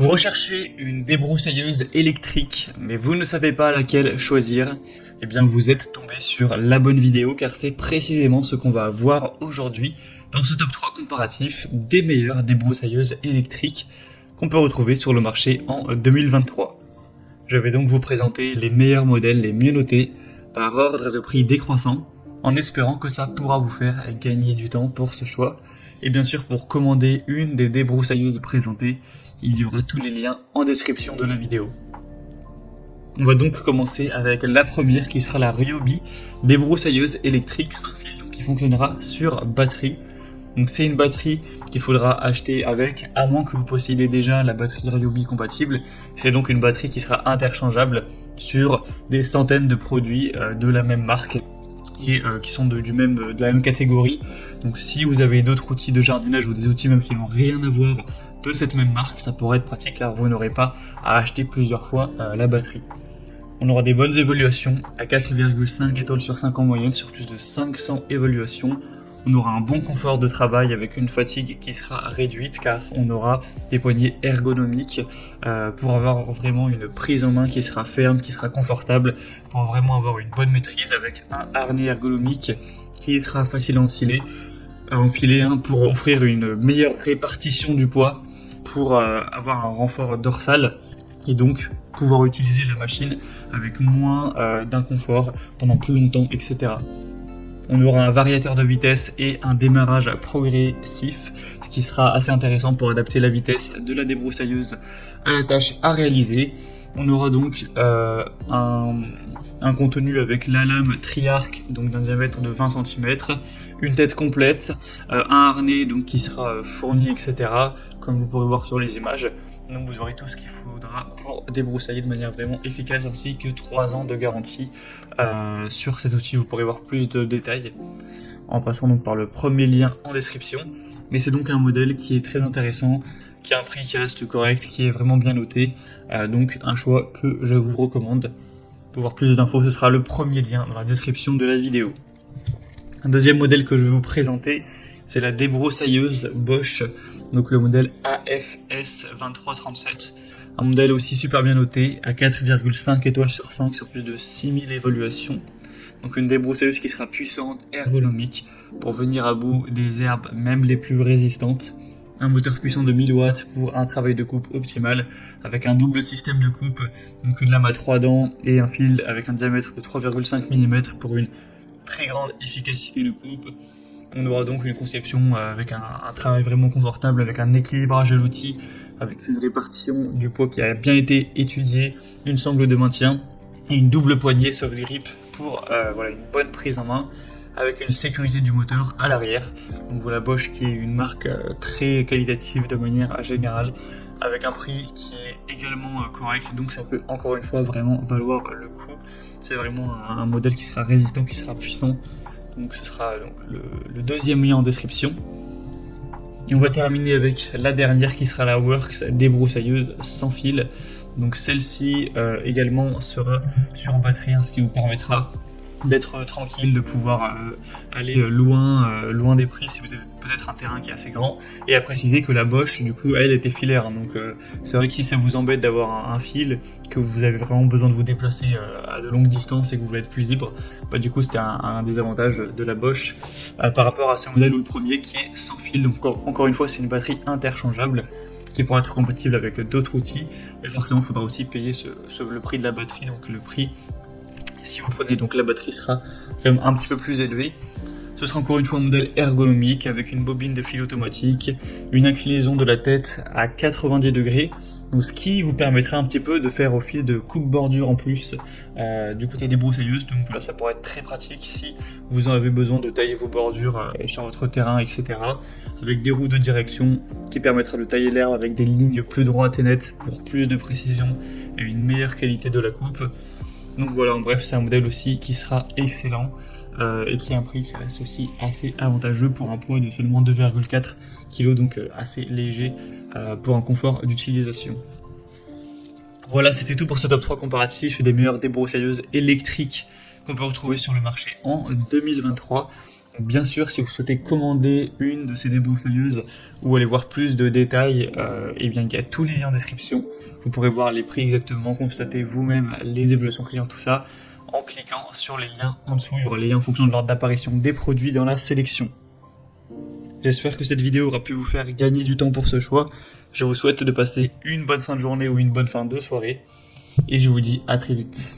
Vous recherchez une débroussailleuse électrique, mais vous ne savez pas laquelle choisir. Eh bien, vous êtes tombé sur la bonne vidéo car c'est précisément ce qu'on va voir aujourd'hui dans ce top 3 comparatif des meilleures débroussailleuses électriques qu'on peut retrouver sur le marché en 2023. Je vais donc vous présenter les meilleurs modèles les mieux notés par ordre de prix décroissant en espérant que ça pourra vous faire gagner du temps pour ce choix. Et bien sûr, pour commander une des débroussailleuses présentées, il y aura tous les liens en description de la vidéo. On va donc commencer avec la première qui sera la Ryobi débroussailleuse électrique sans fil, donc qui fonctionnera sur batterie. Donc c'est une batterie qu'il faudra acheter avec, à moins que vous possédez déjà la batterie Ryobi compatible. C'est donc une batterie qui sera interchangeable sur des centaines de produits de la même marque et qui sont de la même catégorie. Donc si vous avez d'autres outils de jardinage ou des outils même qui n'ont rien à voir de cette même marque, ça pourrait être pratique car vous n'aurez pas à acheter plusieurs fois la batterie. On aura des bonnes évaluations à 4,5 étoiles sur 5 en moyenne sur plus de 500 évaluations. On aura un bon confort de travail avec une fatigue qui sera réduite car on aura des poignées ergonomiques pour avoir vraiment une prise en main qui sera ferme, qui sera confortable, pour vraiment avoir une bonne maîtrise avec un harnais ergonomique qui sera facile à enfiler pour offrir une meilleure répartition du poids, pour avoir un renfort dorsal et donc pouvoir utiliser la machine avec moins d'inconfort pendant plus longtemps, etc. On aura un variateur de vitesse et un démarrage progressif, ce qui sera assez intéressant pour adapter la vitesse de la débroussailleuse à la tâche à réaliser. On aura donc un contenu avec la lame tri-arc, donc d'un diamètre de 20 cm, une tête complète, un harnais donc qui sera fourni, etc. comme vous pourrez voir sur les images. Donc vous aurez tout ce qu'il faudra pour débroussailler de manière vraiment efficace, ainsi que 3 ans de garantie sur cet outil. Vous pourrez voir plus de détails en passant donc par le premier lien en description. Mais c'est donc un modèle qui est très intéressant, qui a un prix qui reste correct, qui est vraiment bien noté, donc un choix que je vous recommande. Pour voir plus d'infos, ce sera le premier lien dans la description de la vidéo. Un deuxième modèle que je vais vous présenter, c'est la débroussailleuse Bosch, donc le modèle AFS 2337. Un modèle aussi super bien noté, à 4,5 étoiles sur 5 sur plus de 6000 évaluations. Donc une débroussailleuse qui sera puissante, ergonomique, pour venir à bout des herbes, même les plus résistantes. Un moteur puissant de 1000 watts pour un travail de coupe optimal, avec un double système de coupe, donc une lame à 3 dents et un fil avec un diamètre de 3,5 mm pour une très grande efficacité de coupe. On aura donc une conception avec un travail vraiment confortable, avec un équilibrage de l'outil, avec une répartition du poids qui a bien été étudiée, une sangle de maintien et une double poignée soft grip pour une bonne prise en main, avec une sécurité du moteur à l'arrière. Donc voilà, Bosch qui est une marque très qualitative de manière générale, avec un prix qui est également correct, donc ça peut encore une fois vraiment valoir le coup. C'est vraiment un modèle qui sera résistant, qui sera puissant. Donc ce sera donc le deuxième lien en description. Et on va terminer avec la dernière qui sera la Works débroussailleuse sans fil. Donc celle-ci également sera sur batterie, ce qui vous permettra d'être tranquille, de pouvoir aller loin des prix si vous avez peut-être un terrain qui est assez grand. Et à préciser que la Bosch, du coup, elle était filaire. Donc c'est vrai que si ça vous embête d'avoir un fil, que vous avez vraiment besoin de vous déplacer à de longues distances et que vous voulez être plus libre, bah du coup c'était un des avantages de la Bosch par rapport à ce modèle ou le premier qui est sans fil. Donc encore une fois, c'est une batterie interchangeable qui pourra être compatible avec d'autres outils. Mais forcément, il faudra aussi payer le prix de la batterie, donc le prix. Si vous prenez, donc la batterie sera quand même un petit peu plus élevée. Ce sera encore une fois un modèle ergonomique avec une bobine de fil automatique, une inclinaison de la tête à 90 degrés, donc ce qui vous permettra un petit peu de faire office de coupe-bordure en plus du côté des broussailleuses. Donc là, ça pourrait être très pratique si vous en avez besoin de tailler vos bordures sur votre terrain, etc. Avec des roues de direction qui permettra de tailler l'herbe avec des lignes plus droites et nettes pour plus de précision et une meilleure qualité de la coupe. Donc voilà, en bref, c'est un modèle aussi qui sera excellent et qui a un prix qui reste aussi assez avantageux pour un poids de seulement 2,4 kg, donc assez léger pour un confort d'utilisation. Voilà, c'était tout pour ce top 3 comparatif des meilleures débroussailleuses électriques qu'on peut retrouver sur le marché en 2023. Donc, bien sûr, si vous souhaitez commander une de ces débroussailleuses ou aller voir plus de détails, eh bien, il y a tous les liens en description. Vous pourrez voir les prix exactement, constater vous-même les évolutions clients, tout ça, en cliquant sur les liens en dessous. Il y aura les liens en fonction de l'ordre d'apparition des produits dans la sélection. J'espère que cette vidéo aura pu vous faire gagner du temps pour ce choix. Je vous souhaite de passer une bonne fin de journée ou une bonne fin de soirée. Et je vous dis à très vite.